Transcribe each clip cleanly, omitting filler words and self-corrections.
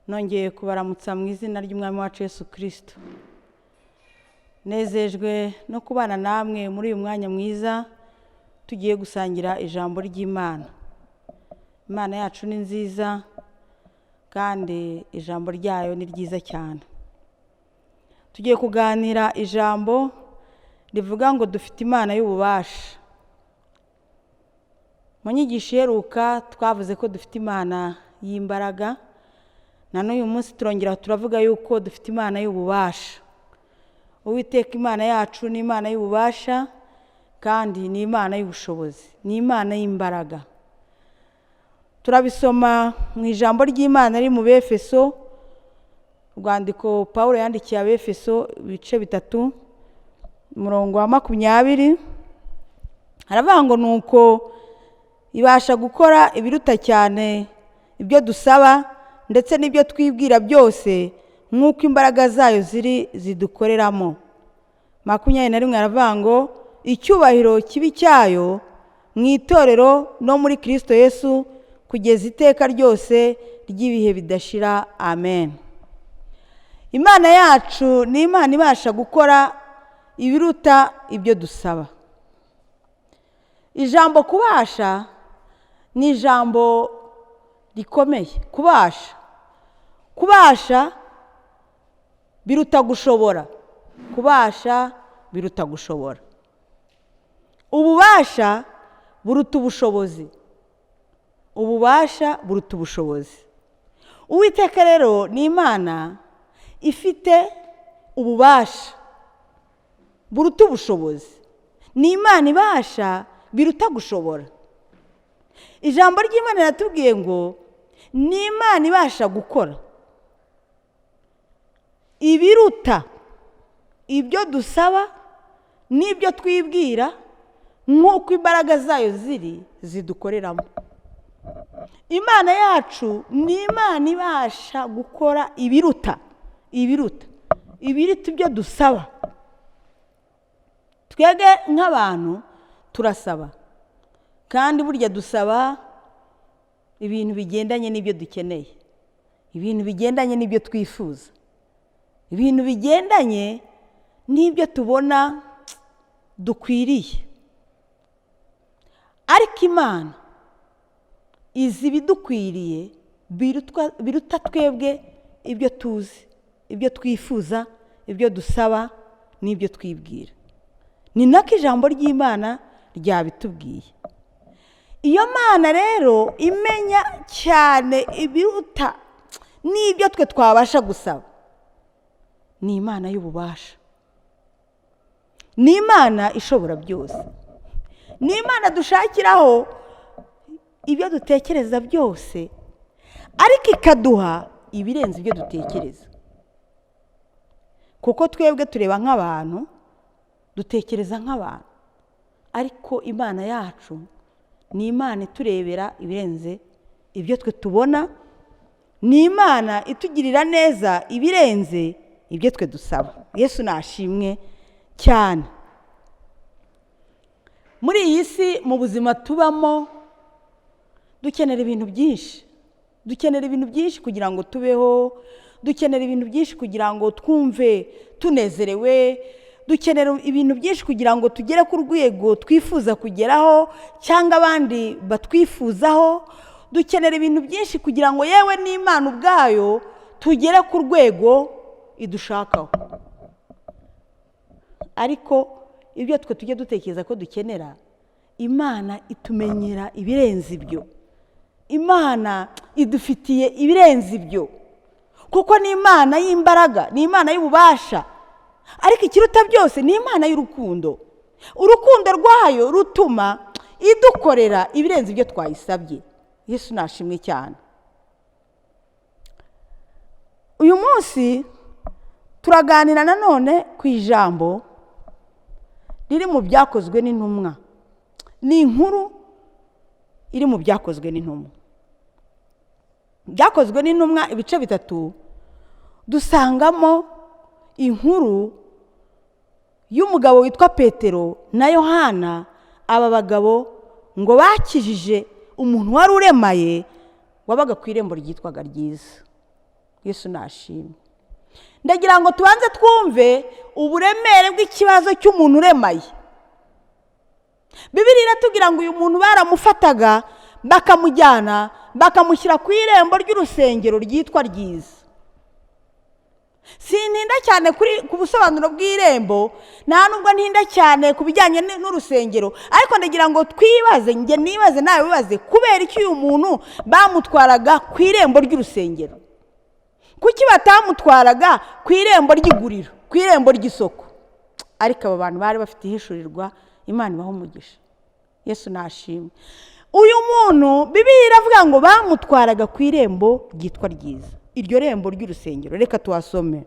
nongeye kubaramutsa mu izina ry'Umwami wacu Yesu Kristo. Nezejwe no kubana namwe muri uyu mwanya mwiza tugiye gusangira ijambo ry'Imana. Imana yacu ni nziza kandi ijambo ryayo ni ryiza cyane. Tugiye kuganira ijambo rivuga ngo dufite Imana y'ububasha. Mu nyigisho iheruka twavuze ko dufite Imana y'imbaraga, na n'uyu munsi turongera turavuga yuko dufite Imana y'ububasha. Uwiteka Imana yacu ni Imana y'ububasha kandi ni Imana y'ubushobozi, ni Imana y'imbaraga. Turabisoma mu ijambo ry'Imana riri mu Befeso, urwandiko Pawulo yandikiye Abefeso ibice 3 umurongo wa 20. Haravuga ngo nuko ibasha gukora ibiruta cyane ibyo dusaba ndetse n'ibyo twibwira byose nk'uko imbaraga zayo zidukoreramo. 21 haravuga ngo icyubahiro kibi cyayo mu itorero no muri Kristo Yesu kugeza iteka ryose ry'ibihe bidashira. Amen. Imana yacu ni Imana ibasha gukora ibiruta ibyo dusaba. Ijambo kubasha ni ijambo rikomeye. Kubasha biruta gushobora. Kubasha biruta gushobora. Ububasha buruta ubushobozi. Ububasha buruta ubushobozi. Uwiteka rero ni Imana ifite ububasha buruta ubushobozi. Ni Imana ibasha biruta gushobora. Ijambo ry'Imana riratubwiye ngo ni Imana ibasha gukora ibiruta ibyo dusaba n'ibyo twibwira nk'uko imbaraga zayo zidukoreramo. Imana yacu ni Imana ibasha gukora ibiruta ibyo dusaba. Twebwe nk'abantu turasaba, kandi burya dusaba ibintu bigendanye n'ibyo dukeneye, ibintu bigendanye n'ibyo twifuza, ibintu bigendanye n'ibyo tubona dukwiriye. Ariko Imana izi ibidukwiriye biruta twebwe ibyo tuzi, ibyo twifuza, ibyo dusaba n'ibyo twibwira. Ni nako ijambo ry'Imana ryabitubwiye. Iyo Mana rero imenya cyane ibiruta n'ibyo twe twabasha gusaba, ni Imana y'ububasha, ni Imana ishobora byose, ni Imana dushakiraho ibyo dutekereza byose, ariko ikaduha ibirenze ibyo dutekereza. Kuko twebwe tureba nk'abantu, dutekereza nk'abantu, ariko Imana yacu ni Imana iturebera ibirenze ibyo twe tubona, ni Imana itugirira neza ibirenze ibyo twe dusaba. Yesu nashimwe cyane. Muri iyi si, mu buzima tubamo, dukenera ibintu byinshi. Dukenera ibintu byinshi kugira ngo tubeho, dukenera ibintu byinshi kugira ngo twumve tunezerewe, dukenera ibintu byinshi kugira ngo tugere ku rwego twifuza kugeraho cyangwa abandi batwifuzaho. Dukenera ibintu byinshi kugira ngo yewe n'Imana ubwayo tugere ku rwego idushakaho. Ariko ibyo twe tujye dutekereza ko dukenera, Imana itumenyera ibirenze ibyo. Imana idufitiye ibirenze ibyo, kuko ni Imana y'imbaraga, ni Imana y'ububasha. Ariko ikiruta byose ni Imana y'urukundo. Urukundo rwayo rutuma idukorera ibirenze ibyo twayisabye. Yesu nashimwe cyane. Uyu munsi turaganira nanone ku ijambo riri mu byakozwe n'intumwa. Ni inkuru iri mu byakozwe n'intumwa. Byakozwe n'intumwa ibice 3 dusangamo inkuru y'umugabo witwa Petero na Yohana. Aba bagabo ngo bakijije umuntu wari uremaye wabaga ku irembo ryitwaga Ryiza. Yesu nashimwe. Ndagira ngo tubanze twumve uburemere bw'ikibazo cy'umuntu uremaye. Bibiliya iratubwira ngo uyu muntu baramufataga bakamujyana bakamushyira ku irembo ry'urusengero ryitwa Ryiza. Sintinda cyane ku busobanuro bw'irembo, nta nubwo ntinda cyane ku bijyanye n'urusengero, ariko ndagira ngo twibaze, njye nibaze nawe wibaze, kubera iki uyu muntu bamutwaraga ku irembo ry'urusengero? Kuki batamutwaraga ku irembo ry'iguriro, ku irembo ry'isoko? Ariko aba bantu bari bafite ihishurirwa, Imana ibaha umugisha. Yesu nashimwe. Uyu muntu Bibiliya iravuga ngo bamutwaraga ku irembo ryitwa Ryiza, iryo rembo ry'urusengero. Reka tuhasome.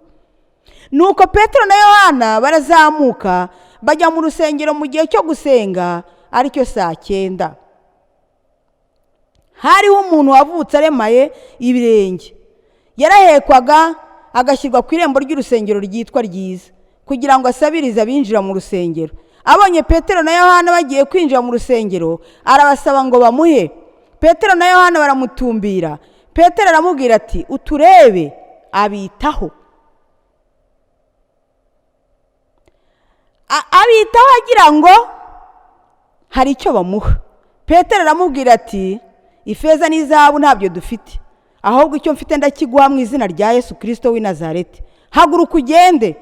Nuko Petero na Yohana barazamuka bajya mu rusengero mu gihe cyo gusenga, aricyo 9:00. Hariho umuntu wavutse aremaye ibirenge. Yarahekwaga agashyirwa ku irembo ry'urusengero ryitwa Ryiza kugira ngo asabirize abinjira mu rusengero. Abonye Petero na Yohana bagiye kwinjira mu rusengero, arabasaba ngo bamuhe. Petero na Yohana baramutumbira. Petero aramubwira ati, uturebe. Abitaho. Abitaho agira ngo hari icyo bamuha. Petero aramubwira ati, ifeza n'izahabu ntabyo dufite, ahubwo icyo mfite ndakiguha mu izina rya Yesu Kristo w'i Nazareti. Haguruka ugende.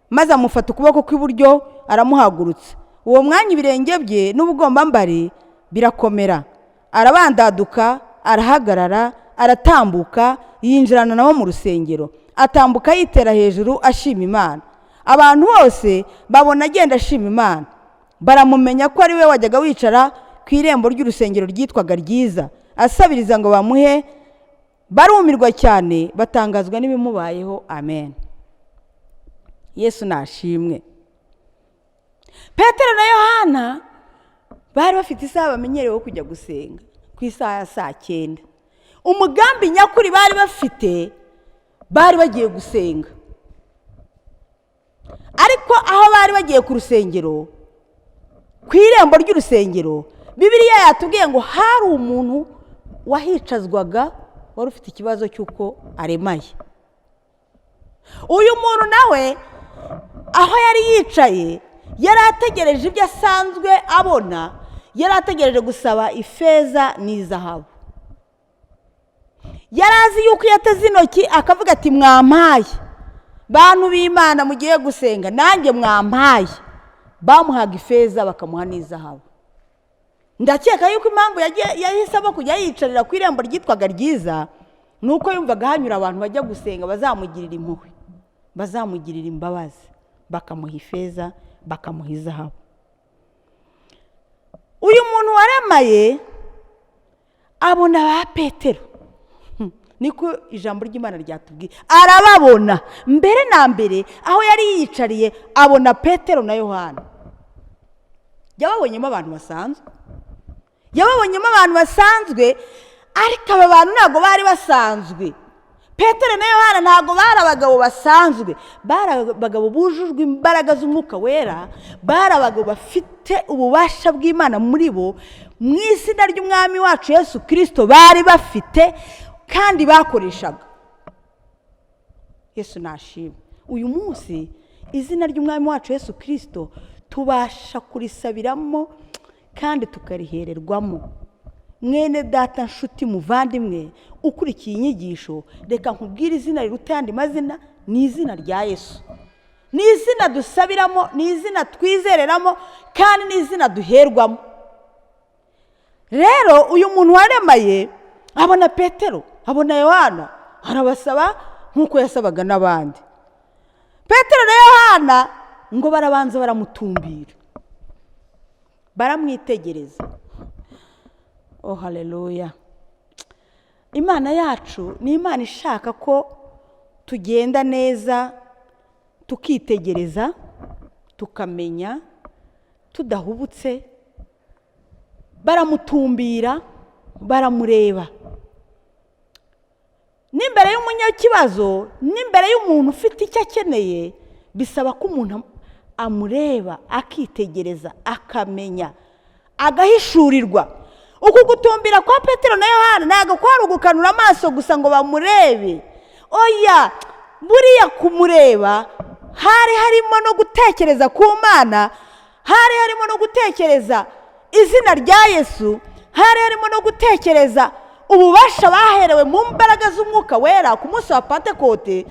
Maze amufata ukuboko kw'iburyo aramuhagurutsa. Uwo mwanya ibirenge bye n'ubugombambari birakomera. Arabandaduka, arahagarara, aratambuka, yinjirana nabo mu rusengero. Atambuka yitera hejuru ashima Imana. Abantu bose babona agenda ashima Imana. Baramumenya ko ari we wajyaga wicara ku irembo ry'urusengero ryitwaga Ryiza, asabiriza ngo bamuhe. Barumirwa cyane, batangazwa n'ibimubayeho. Amen. Yesu nashimwe. Petero na Yohana bari bafite isaha bamenyerewe kujya gusenga ku isaha ya 9:00. Umugambi nyakuri bari bafite, bari bagiye gusenga. Ariko aho bari bagiye ku rusengero, ku irembo ry'urusengero, Bibiliya yatubwiye ngo hari umuntu wahicazwaga wari ufite ikibazo cy'uko aremaye. Uyu muntu nawe aho yari yicaye, yari ategereje ibyo asanzwe abona, yari ategereje gusaba ifeza n'izahabu. Yari azi yuko yateze intoki akavuga ati, mwampaye bantu b'Imana mugiye gusenga, nanjye mwampaye. Bamuhaga ifeza bakamuha n'izahabu. Ndakeka yuko impamvu yahisemo kujya yicarira ku irembo ryitwaga Ryiza, nuko yumvaga hanyura abantu bajya gusenga bazamugirira impuhwe, bazamugirira imbabazi, bakamuha ifeza, bakamuha izahabu. Uyu muntu waremaye abona ba Petero. Niko ijambo ry'Imana ryatubwiye. Arababona mbere na mbere aho yari yicariye, abona Petero na Yohana. Yababonyemo abantu basanzwe. Yababonyemo abantu basanzwe, ariko aba bantu ntago bari basanzwe. Petero na Yohana ntago bari abagabo basanzwe, bari abagabo bujujwe imbaraga z'Umwuka Wera, bari abagabo bafite ububasha bw'Imana muri bo, mu izina ry'Umwami wacu Yesu Kristo bari bafite kandi bakoreshaga. Yesu nashimwe. Uyu munsi izina ry'Umwami wacu Yesu Kristo tubasha kurisabiramo kandi tukarihererwamo. Mwene data, nshuti, muvandimwe ukurikiye inyigisho, reka nkubwire izina riruta ayandi mazina, ni izina rya Yesu. Ni izina dusabiramo, ni izina twizereramo, kandi ni izina duherwamo. Rero uyu muntu waremaye abona Petero, abona Yohana, arabasaba nk'uko yasabaga n'abandi. Petero na Yohana ngo barabanza baramutumbira, baramwitegereza. Oh haleluya. Imana yacu ni Imana ishaka ko tugenda neza, tukitegereza, tukamenya, tudahubutse. Baramutumbira, baramureba. N'imbere y'umunyakibazo, n'imbere y'umuntu ufite icyo akeneye, bisaba ko umuntu amureba, akitegereza, akamenya, agahishurirwa. Uku gutumbira kwa Petero na Yohana ntago kwari ugukanura amaso gusa ngo bamurebe. oya, buriya kumureba hari harimo no gutekereza ku Mana, hari harimo no gutekereza izina rya Yesu, hari harimo no gutekereza ububasha baherewe mu mbaraga z'umwuka wera ku munsi wa Pentekote.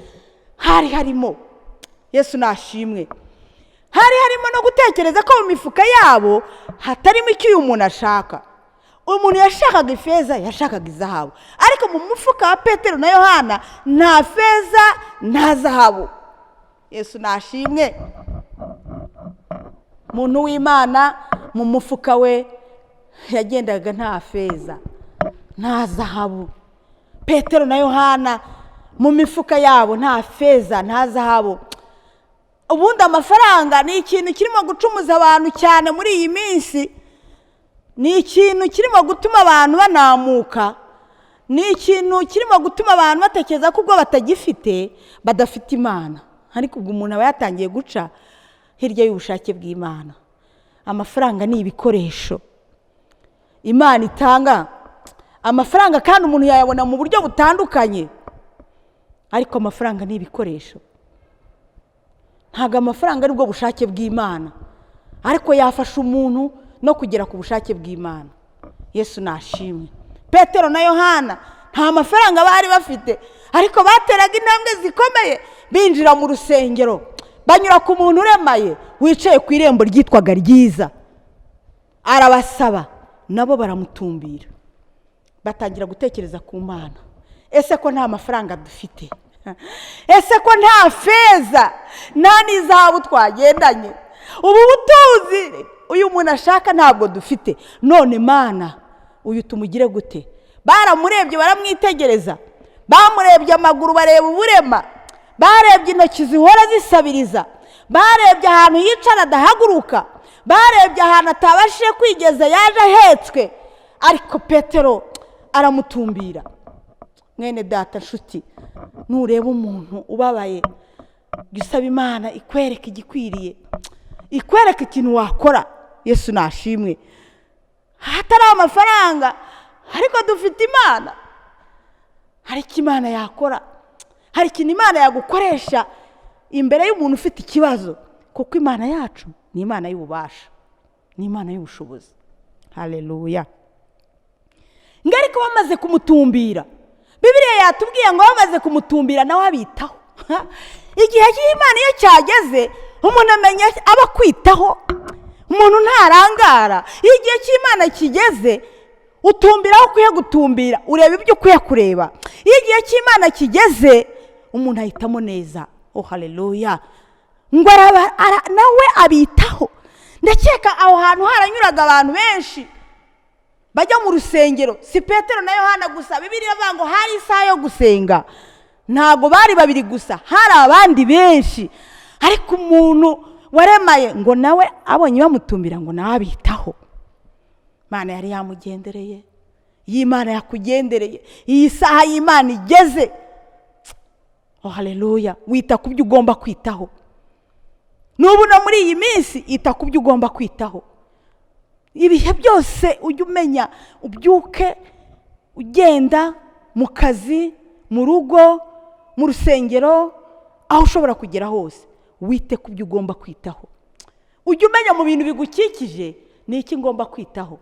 Hari harimo, Yesu nashimwe, hari harimo no gutekereza ko mu mifuka yabo hatarimo icyo uyu muntu ashaka. Umuntu yashakaga ifeza, yashakaga izahabu, ariko mu mufuka wa Petero na Yohana nta feza nta zahabu. Yesu nashimwe. Muntu w'Imana mu mufuka we yagendaga nta feza nta zahabu. Petero na Yohana mu mifuka yabo nta feza nta zahabu. Ubundi amafaranga ni ikintu kirimo gucumuza abantu cyane muri iyi minsi, ni ikintu kirimo gutuma abantu banamuka, ni ikintu kirimo gutuma abantu batekereza ko ubwo batagifite badafite Imana. Ariko ubwo umuntu aba yatangiye guca hirya y'ubushake bw'Imana. Amafaranga ni ibikoresho Imana itanga. Amafaranga kandi umuntu yayabona mu buryo butandukanye, ariko amafaranga ni ibikoresho. Ntago amafaranga ari bwo bushake bw'Imana, ariko yafasha umuntu no kugera ku bushake bw'Imana. Yesu nashimwe. Petero na Yohana nta mafaranga bari bafite, ariko bateraga intambwe zikomeye binjira mu rusengero, banyura ku muntu uremaye wicaye ku irembo ryitwaga Ryiza, arabasaba, nabo baramutumbira, batangira gutekereza ku Mana. Ese ko nta mafaranga dufite? Ese ko nta feza nta n'izahabu twagendanye? Ubu butunzi uyu muntu ashaka ntabwo dufite, none Mana uyu tumugire gute? Baramurebye, baramwitegereza, bamurebye amaguru bareba uburema, barebye intoki zihora zisabiriza, barebye ahantu yicara adahaguruka, barebye ahantu atabashije kwigeza yaje ahetswe, ariko Petero aramutumbira. Mwene data nshuti, nureba umuntu ubabaye, gisaba Imana ikwereka igikwiriye, ikwereka ikintu wakora. Yesu nashimwe. Hatari amafaranga, ariko dufite Imana. Hari icyo Imana yakora, hari ikintu Imana yagukoresha imbere y'umuntu ufite ikibazo, kuko Imana yacu ni Imana y'ububasha, ni Imana y'ubushobozi. Haleluya. Ngariko bamaze kumutumbira, Bibiliya yatubwiye ngo bamaze kumutumbira nawe abitaho. Igihe cy'Imana iyo cyageze, umuntu amenya aba kwitaho, umuntu ntarangara. Iyo igihe cy'Imana kigeze, utumbira aho ukwiye gutumbira, ureba ibyo ukwiye kureba. Iyo igihe cy'Imana kigeze, umuntu ahitamo neza. Oh haleluya. Ngo nawe abitaho. Ndakeka aho hantu haranyuraga abantu benshi bajya mu rusengero, si Petero na Yohana gusa. Bibiliya ivuga ngo hari isaha yo gusenga, ntago bari babiri gusa, hari abandi benshi. Ariko umuntu waremaye ngo nawe abonye bamutumbira ngo nawe abitaho. Imana yari yamugendereye, y'Imana yakugendereye, iyi saha y'Imana igeze. Oh haleluya. Wita ku byo ugomba kwitaho. Nubu no muri iyi minsi ita ku byo ugomba kwitaho. Ibihe byose ujye umenya, ubyuke ugenda mu kazi, mu rugo, mu rusengero, aho ushobora kugera hose, wite ku byo ugomba kwitaho. Ujye umenya mu bintu bigukikije ni iki ngomba kwitaho,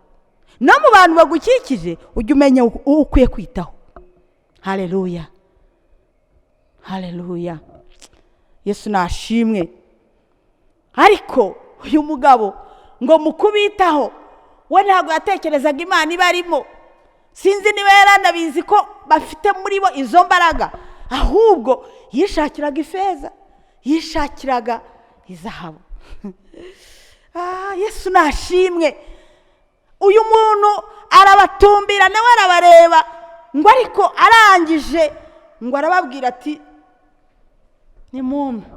no mu bantu bagukikije ujye umenya uwo ukwiye kwitaho. Haleluya. Haleluya. Yesu nashimwe. Ariko uyu mugabo ngo mukubitaho, we ntabwo yatekerezaga Imana ibarimo. Sinzi niba yaranabizi ko bafite muri bo izo mbaraga, ahubwo yishakiraga ifeza, yishakiraga izahabu. Yesu nashimwe. Uyu muntu arabatumbira nawe arabareba, ngo ariko arangije ngo arababwira ati nimumpe.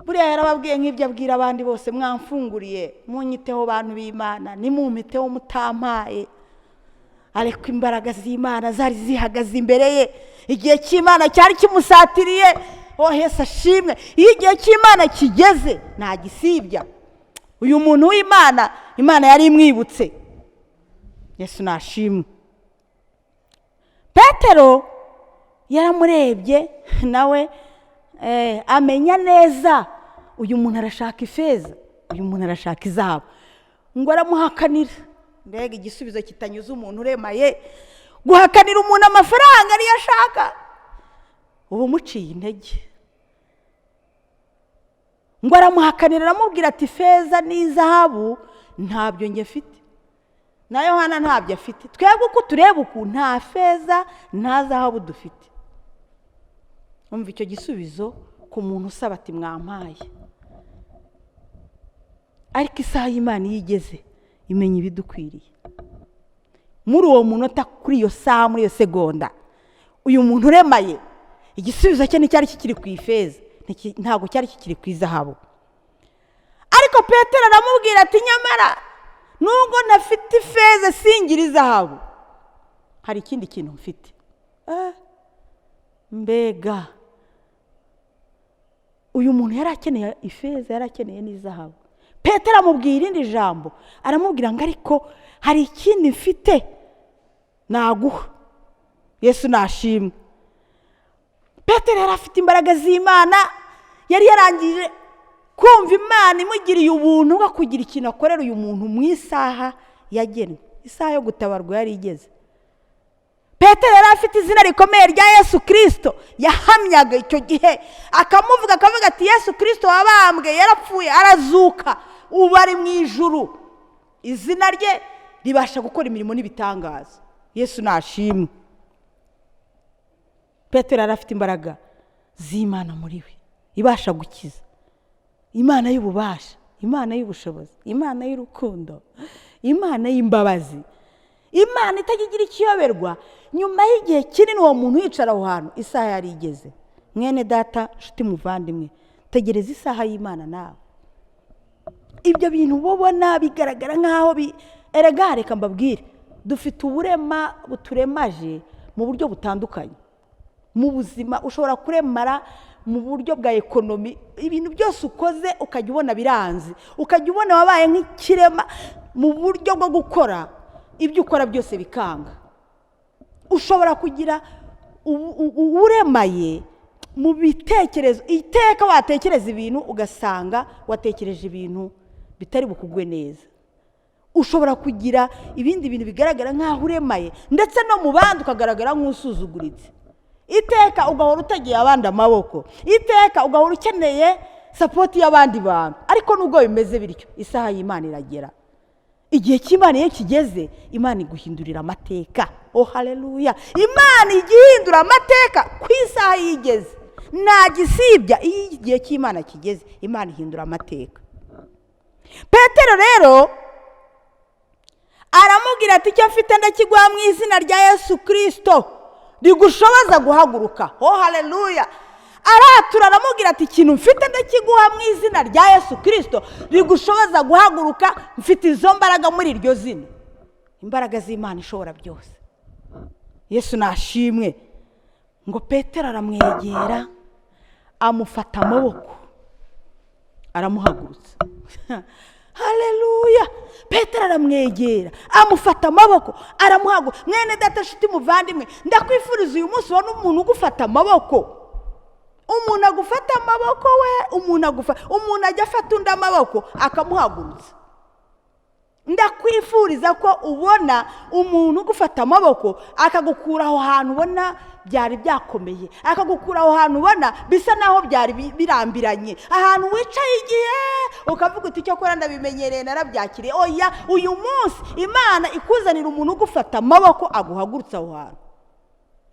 Buriya yarababwiye nk'ibyo abwira abandi bose, mwamfunguriye munyiteho bantu b'Imana, nimumpiteho mutampaye. Ariko imbaraga z'Imana zari zihagaze imbere ye, igihe cy'Imana cyari kimusatiriye. Oh Yesu ashimwe. Iyo igihe cy'Imana kigeze nta gisibya. Uyu muntu w'Imana, Imana yari imwibutse. Yesu nashimwe. Petero yaramurebye nawe amenya neza uyu muntu arashaka ifeza, uyu muntu arashaka izahabu, ngo aramuhakanira. Mbega igisubizo kitanyuze umuntu uremaye, guhakanira umuntu amafaranga ariyo ashaka, ubu muciye intege. Ngo aramuhakanira, aramubwira ati feza n'izahabu ntabyo njye mfite, na Yohana ntabyo afite, twebwe uko tureba uku nta feza nta zahabu dufite. Umva icyo gisubizo ku muntu usaba ati mwampaye. Ariko isaha y'Imana iyo igeze imenya ibidukwiriye. Muri uwo munota, kuri iyo saha, muri iyo segonda, uyu muntu uremaye igisubizo cye nticyari kikiri ku ifeza, ntabwo cyari kikiri ku izahabu. Ariko Petero aramubwira ati nyamara nubwo ntafite ifeza singira izahabu, hari ikindi kintu mfite. Mbega uyu muntu yari akeneye ifeza, yari akeneye n'izahabu. Petero amubwira irindi jambo, aramubwira ngo ariko hari ikindi mfite naguha. Yesu nashimwe. Petero yari afite imbaraga z'Imana, yari yarangije kumva Imana imugiriye ubuntu bwo kugira ikintu akorera uyu muntu mu isaha yagenwe. Isaha yo gutabarwa yari igeze. Petero yari afite izina rikomeye rya Yesu Kristo, yahamyaga icyo gihe, akavuga ati Yesu Kristo wabambwe yarapfuye arazuka, ubu ari mu ijuru. Izina rye ribasha gukora imirimo n'ibitangaza. Yesu nashimwe. Petero yari afite imbaraga z'Imana muri we, ibasha gukiza. Imana y'ububasha, Imana y'ubushobozi, Imana y'urukundo, Imana y'imbabazi, Imana itagira ikiyoberwa. Nyuma y'igihe kinini uwo muntu yicara aho hantu, isaha yari igeze. Mwene data, nshuti muvandimwe, tegereza isaha y'Imana nawe. Ibyo bintu ubona bigaragara nk'aho erega reka mbabwire, dufite uburema buturemaje mu buryo butandukanye. Mu buzima ushobora kuremara mu buryo bwa ekonomi, ibintu byose ukoze ukajya ubona biranze, ukajya ubona wabaye nk'ikirema mu buryo bwo gukora ibyo ukora byose bikanga. Ushobora kugira uremaye mu bitekerezo, iteka watekereza ibintu ugasanga watekereje ibintu bitari bukugwe neza. Ushobora kugira ibindi bintu bigaragara nk'aho uremaye, ndetse no mu bandi ukagaragara nk'usuzuguritse. Iteka ugahora utagiye abandi amaboko, iteka ugahora ukeneye sapoti y'abandi bantu. Ariko nubwo bimeze bityo, isaha y'Imana iragera. Igihe cy'Imana iyo kigeze, Imana iguhindurira amateka. Oh haleluya! Imana igihindura amateka ku isaha yigeze. Nta gisibya, iyo igihe cy'Imana kigeze, Imana ihindura amateka. Petero rero aramubwira ati icyo mfite ndakiguha mu izina rya Yesu Kristo rigushoboza guhaguruka. Oh haleluya! Aratura aramubwira ati ikintu mfite ndakiguha mu izina rya Yesu Kristo rigushoboza guhaguruka. Mfite izo mbaraga muri iryo zina, imbaraga z'Imana ishobora byose. Yesu nashimwe. Ngo Petero aramwegera, amufata amaboko, aramuhagurutsa. Haleluya! Petero aramwegera, amufata amaboko, aramuhagurutsa. Mwene data, nshuti muvandimwe, ndakwifuriza uyu munsi ubona umuntu ugufata amaboko. Umuntu agufata amaboko we, umuntu ajya afata undi amaboko akamuhagurutsa. Ndakwifuriza ko ubona umuntu ugufata amaboko akagukura aho hantu ubona byari byakomeye, akagukura aho hantu ubona bisa naho byari birambiranye, ahantu wicaye igihe ukavuga uti icyo kora ndabimenyereye narabyakiriye. Oya, uyu munsi Imana ikuzanira umuntu ugufata amaboko aguhagurutsa aho hantu.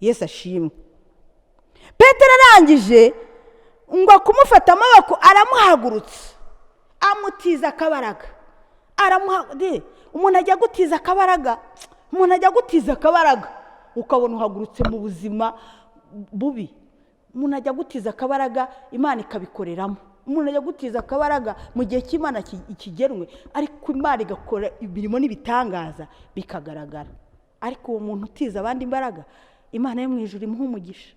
Yesu ashimwe. Petero arangije ngo kumufata amaboko aramuhagurutsa, amutiza akabaraga. Umuntu ajya gutiza akabaraga, ukabona uhagurutse mu buzima bubi. Umuntu ajya gutiza akabaraga, Imana ikabikoreramo. Umuntu ajya gutiza akabaraga mu gihe cy'Imana ikigenwe, ariko Imana igakora imirimo n'ibitangaza bikagaragara. Ariko uwo muntu utiza abandi imbaraga, Imana yo mu ijuru imuha umugisha.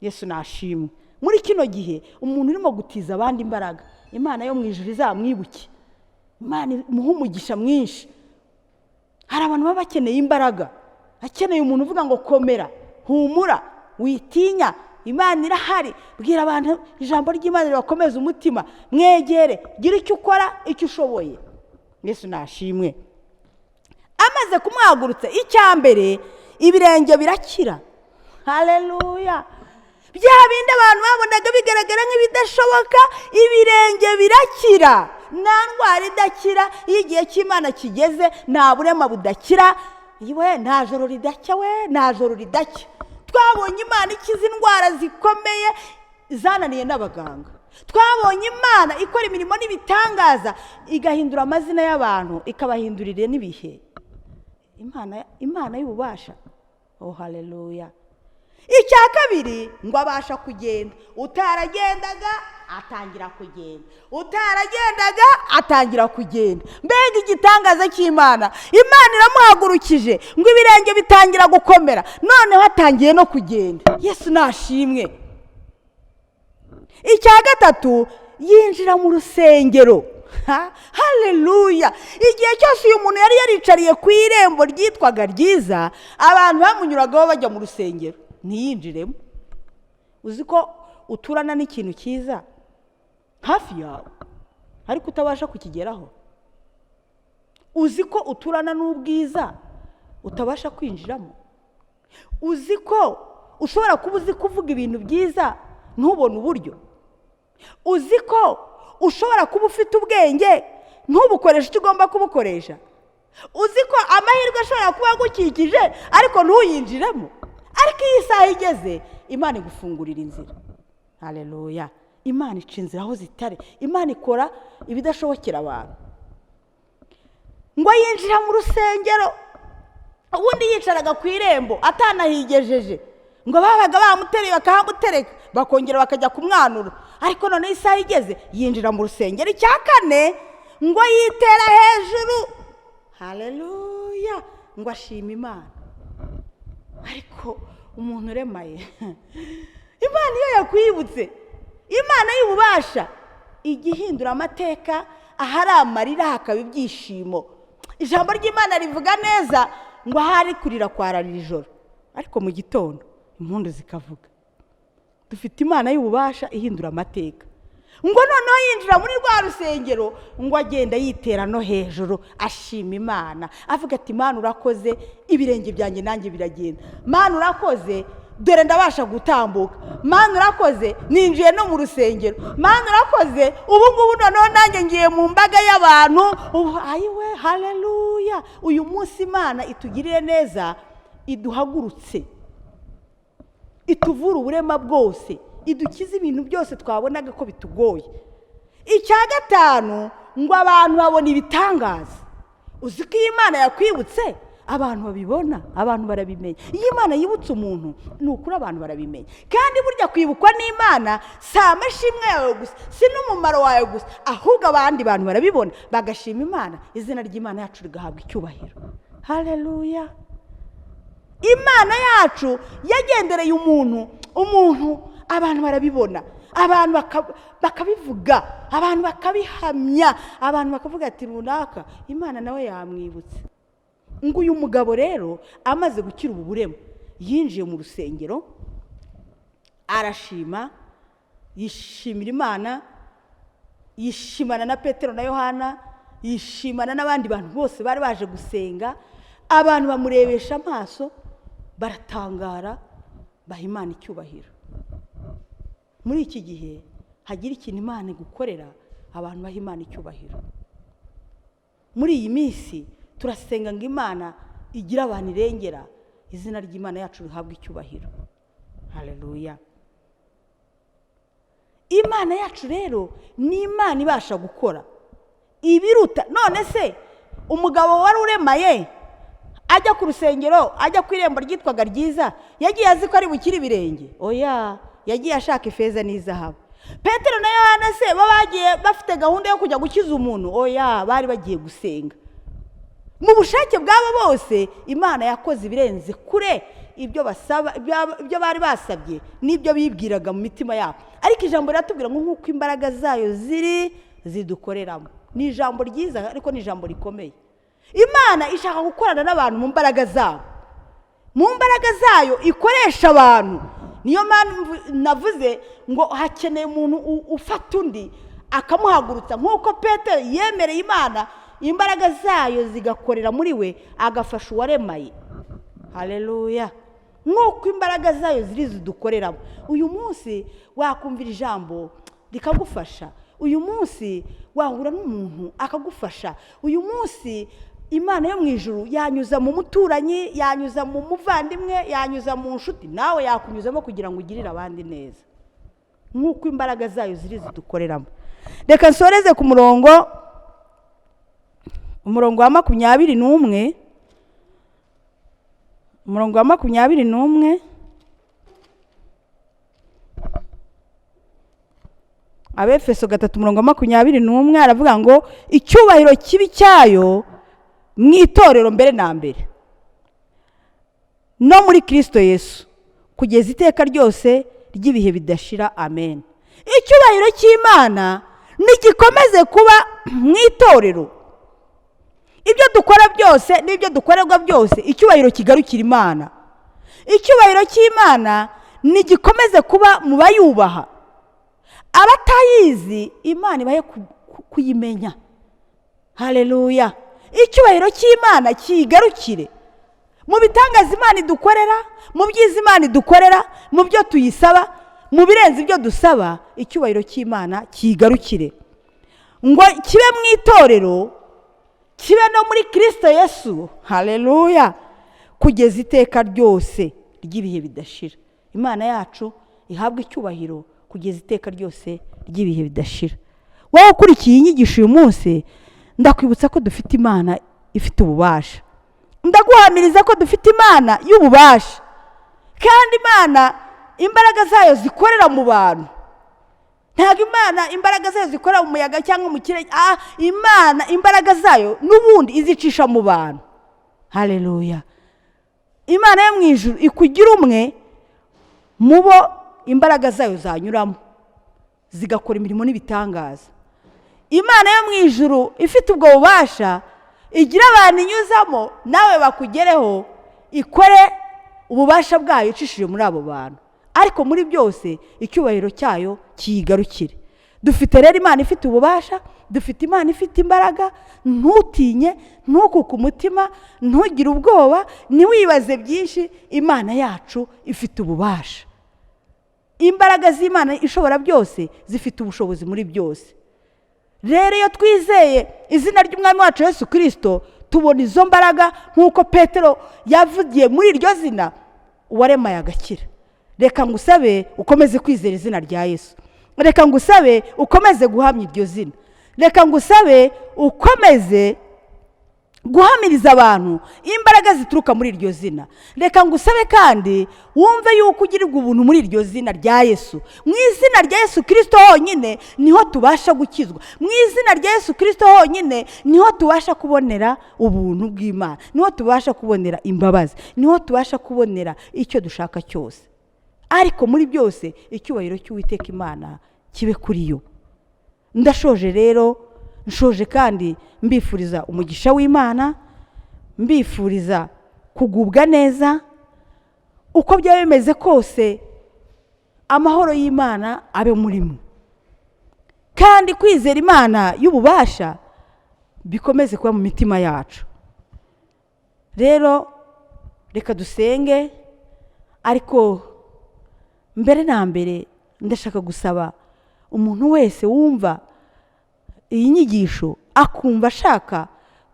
Yesu nashimwe. Muri kino gihe umuntu urimo gutiza abandi imbaraga, Imana yo mu ijuru izamwibuke, Imana imuha umugisha mwinshi. Hari abantu baba bakeneye imbaraga, akeneye umuntu uvuga ngo komera, humura, witinya, Imana irahari. Bwira abantu ijambo ry'Imana ribakomeza umutima. Mwegere, gira icyo ukora, icyo ushoboye. Yesu nashimwe. Amaze kumuhagurutsa, icya mbere ibirenge birakira. Haleluya. Bya bindi abantu babonaga bigaragara nk'ibidashoboka, ibirenge birakira. Nta ndwara idakira, iyo igihe cy'Imana kigeze, nta burema budakira. Yewe nta joro ridacya, we nta joro ridacya. Twabonye Imana ikiza indwara zikomeye zananiye n'abaganga. Twabonye Imana ikora imirimo n'ibitangaza, igahindura amazina y'abantu, ikabahindurira n'ibihe. Imana y'ububasha. Oh haleluya. Icya kabiri, ngo abasha kugenda. Utaragendaga atangira kugenda. Utaragendaga atangira kugenda. Mbega igitangaza cy'Imana. Imana iramuhagurukije ngo ibirenge bitangira gukomera, noneho atangiye no kugenda. Yesu nashimwe. Icya gatatu, yinjira mu rusengero. Haleluya. Igihe cyose uyu muntu yari yaricariye ku irembo ryitwaga Ryiza, abantu bamunyuragaho bajya mu rusengero, ntiyinjiremo. Uzi ko uturana n'ikintu cyiza hafi yawe ariko utabasha kukigeraho? Uzi ko uturana n'ubwiza utabasha kwinjiramo? Uzi ko ushobora kuba uzi kuvuga ibintu byiza ntubone uburyo? Uzi ko ushobora kuba ufite ubwenge ntubukoreshe icyo ugomba kubukoresha? Uzi ko amahirwe ashobora kuba agukikije ariko ntuyinjiremo? Ariko iyi saha igeze, Imana igufungurira inzira. Haleluya. Imana ica inzira aho zitare. Imana ikora ibidashobokera abantu. Ngo yinjira mu rusengero, ubundi yicaraga ku irembo atanahigejeje, ngo babaga bamutereye bakahamutereka, bakongera bakajya kumwanura. Ariko none isaha igeze, yinjira mu rusengero. Icya kane, ngo yitera hejuru. Haleluya. Ngo ashima Imana. Ariko umuntu uremaye, Imana iyo yakwibutse, Imana y'ububasha igihindura amateka, ahari amarira hakaba ibyishimo. Ijambo ry'Imana rivuga neza ngo ahari kurira kwararira ijoro, ariko mu gitondo impundu zikavuga. Dufite Imana y'ububasha ihindura amateka. Ngo noneho yinjira muri rwa rusengero, ngo agenda yitera no hejuru ashima Imana, avuga ati Mana urakoze, ibirenge byanjye nanjye biragenda. Mana urakoze, dore ndabasha gutambuka. Mana urakoze, ninjiye no mu rusengero. Mana urakoze, ubu ngubu noneho nanjye ngiye mu mbaga y'abantu. Ayiwe haleluya. Uyu munsi Imana itugirire neza, iduhagurutse, ituvura uburema bwose, idukiza ibintu byose twabonaga ko bitugoye. Icya gatanu, ngo abantu babona ibitangaza. Uzi ko Imana yakwibutse, abantu babibona, abantu barabimenya. Iyo Imana yibutse umuntu, ni ukuri abantu barabimenya. Kandi burya kwibukwa n'Imana si amashimwe yawe gusa, si n'umumaro wawe gusa, ahubwo abandi bantu barabibona bagashima Imana, izina ry'Imana yacu rigahabwa icyubahiro. Haleluya. Imana yacu yagendereye umuntu abantu barabibona, abantu bakabivuga, abantu bakabihamya, abantu bakavuga ati runaka Imana nawe yamwibutse. Ngo uyu mugabo rero amaze gukira ubu burema, yinjiye mu rusengero, arashima, yishimira Imana, yishimana na Petero na Yohana, yishimana n'abandi bantu bose bari baje gusenga. Abantu bamurebesha amaso, baratangara, baha Imana icyubahiro. Muri iki gihe hagira ikintu Imana igukorera, abantu baha Imana icyubahiro. Muri iyi minsi turasenga ngo Imana igira abantu irengera, izina ry'Imana yacu rihabwa icyubahiro. Haleluya. Imana yacu rero ni Imana ibasha gukora ibiruta. None se umugabo wari uremaye ajya ku rusengero, ajya ku irembo ryitwaga Ryiza, yagiye azi ko ari bukire ibirenge? Oya, yagiye ashaka ifeza n'izahabu. Petero na Yohana se bagiye bafite gahunda yo kujya gukiza umuntu? Oya, bari bagiye gusenga. Mu bushake bwabo bose Imana yakoze ibirenze kure ibyo basaba, ibyo bari basabye n'ibyo bibwiraga mu mitima yabo. Ariko ijambo riratubwira ngo nk'uko imbaraga zayo ziri zidukoreramo. Ni ijambo ryiza ariko ni ijambo rikomeye. Imana ishaka gukorana n'abantu mu mbaraga zabo, mu mbaraga zayo ikoresha abantu, niyo mpamvu navuze ngo hakeneye umuntu ufata undi akamuhagurutsa nk'uko Petero yemereye Imana imbaraga zayo zigakorera muri we agafasha uwaremaye. Haleluya. Nk'uko imbaraga zayo ziri zidukoreramo. Uyu munsi wakumvira ijambo rikagufasha. Uyu munsi wahura n'umuntu akagufasha. Uyu munsi Imana yo mu ijuru yanyuza mu muturanyi, yanyuza mu muvandimwe, yanyuza mu nshuti, nawe yakunyuzamo kugira ngo ugirire abandi neza. Nk'uko imbaraga zayo ziri zidukoreramo. Reka nsoreze ku murongo wa 21. Umurongo wa 21. Abefeso 3 umurongo wa 21 aravuga ngo icyubahiro kibi cyayo mu itorero mbere na mbere no muri Kristo Yesu kugeza iteka ryose ry'ibihe bidashira. Amen. Icyubahiro cy'Imana nigikomeze kuba mu itorero. Ibyo dukora byose n'ibyo dukorerwa byose icyubahiro kigarukira Imana. Icyubahiro cy'Imana nigikomeze kuba mu bayubaha. Abatayizi Imana ibaye kuyimenya. Haleluya. Icyubahiro cy'Imana kigarukire mu bitangaza Imana idukorera, mu byiza Imana idukorera, mu byo tuyisaba, mu birenze ibyo dusaba. Icyubahiro cy'Imana kigarukire ngo kibe mu itorero, kibe no muri Kristo Yesu. Haleluya. Kugeza iteka ryose ry'ibihe bidashira. Imana yacu ihabwa icyubahiro kugeza iteka ryose ry'ibihe bidashira. Wowe ukurikiye inyigisho uyu munsi, ndakwibutsa ko dufite Imana ifite ububasha. Ndaguhamiriza ko dufite Imana y'ububasha. Kandi Imana imbaraga zayo zikorera mu bantu. Ntabwo Imana imbaraga zayo zikorera mu muyaga cyangwa mu kirere. Imana imbaraga zayo n'ubundi izicisha mu bantu. Haleluya. Imana yo mu ijuru ikugira umwe mu bo imbaraga zayo zanyuramo zigakora imirimo n'ibitangaza. Imana yo mu ijuru ifite ubwo bubasha igira abantu inyuzamo nawe bakugereho ikore ububasha bwayo icishije muri abo bantu. Ariko muri byose icyubahiro cyayo kigarukire. Dufite rero Imana ifite ububasha, dufite Imana ifite imbaraga. Ntutinye, ntukuke umutima, ntugire ubwoba, ntiwibaze byinshi. Imana yacu ifite ububasha. Imbaraga z'Imana ishobora byose zifite ubushobozi muri byose. Rero iyo twizeye izina ry'Umwami wacu Yesu Kristo, tubona izo mbaraga nk'uko Petero yavugiye muri iryo zina, uwaremaye agakira. Reka ngusabe ukomeze kwizera izina rya Yesu. Reka ngusabe ukomeze guhamya iryo zina. Reka ngusabe ukomeze guhamiriza abantu imbaraga zituruka muri iryo zina. Reka ngusabe kandi wumve yuko ugirirwa ubuntu muri iryo zina rya Yesu. Mu izina rya Yesu Kristo honyine niho tubasha gukizwa. Mu izina rya Yesu Kristo honyine niho tubasha kubonera ubuntu bw'Imana, niho tubasha kubonera imbabazi, niho tubasha kubonera icyo dushaka cyose. Ariko muri byose icyubahiro cy'Uwiteka Imana kibe kuri yo. Ndashoje rero, nshoje kandi mbifuriza umugisha w'Imana, mbifuriza kugubwa neza. Uko byaba bimeze kose amahoro y'Imana abe muri mwe, kandi kwizera Imana y'ububasha bikomeze kuba mu mitima yacu. Rero reka dusenge. Ariko mbere na mbere ndashaka gusaba umuntu wese wumva iyi nyigisho akumva ashaka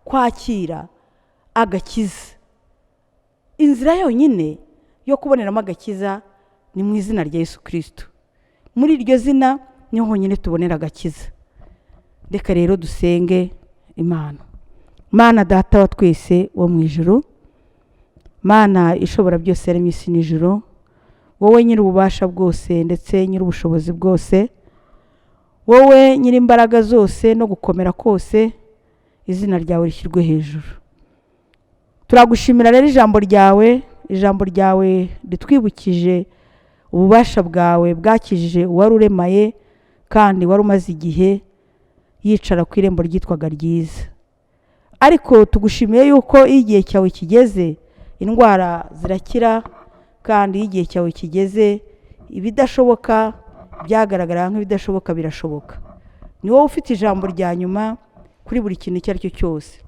kwakira agakiza. Inzira yonyine yo kuboneramo agakiza ni mu izina rya Yesu Kristo. Muri iryo zina niho honyine tubonera agakiza. Reka rero dusenge Imana. Mana Data wa twese wo mu ijuru, Mana ishobora byose yaremye isi n'ijuru, wowe nyiri ububasha bwose ndetse nyiri ubushobozi bwose, wowe nyiri imbaraga zose no gukomera kose, izina ryawe rishyirwe hejuru. Turagushimira rero ijambo ryawe ritwibukije ububasha bwawe bwakijije uwari uremaye kandi wari umaze igihe yicara ku irembo ryitwaga ryiza. Ariko tugushimiye yuko igihe cyawe kigeze indwara zirakira, kandi igihe cyawe kigeze ibidashoboka byagaragara nk'ibidashoboka birashoboka. Ni wowe ufite ijambo rya nyuma kuri buri kintu icyo ari cyo cyose.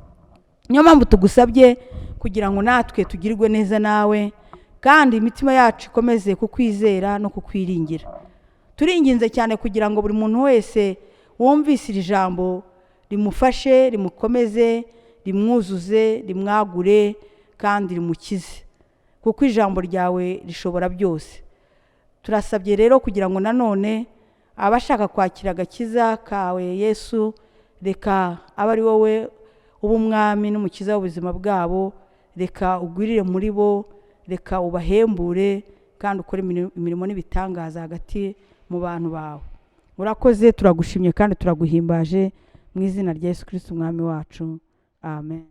Niyo mpamvu tugusabye kugira ngo natwe tugirirwe neza nawe, kandi imitima yacu ikomeze kukwizera no kukwiringira. Turinginze cyane kugira ngo buri muntu wese wumvise iri jambo rimufashe, rimukomeze, rimwuzuze, rimwagure kandi rimukize, kuko ijambo ryawe rishobora byose. Turasabye rero kugira ngo nanone abashaka kwakira agakiza kawe Yesu, reka abe ari wowe uba umwami n'umukiza w'ubuzima bwabo, reka ugwirire muri bo, reka ubahembure kandi ukore imirimo n'ibitangaza hagati mu bantu bawe. Urakoze, turagushimye kandi turaguhimbaje mu izina rya Yesu Kristo umwami wacu. Amen.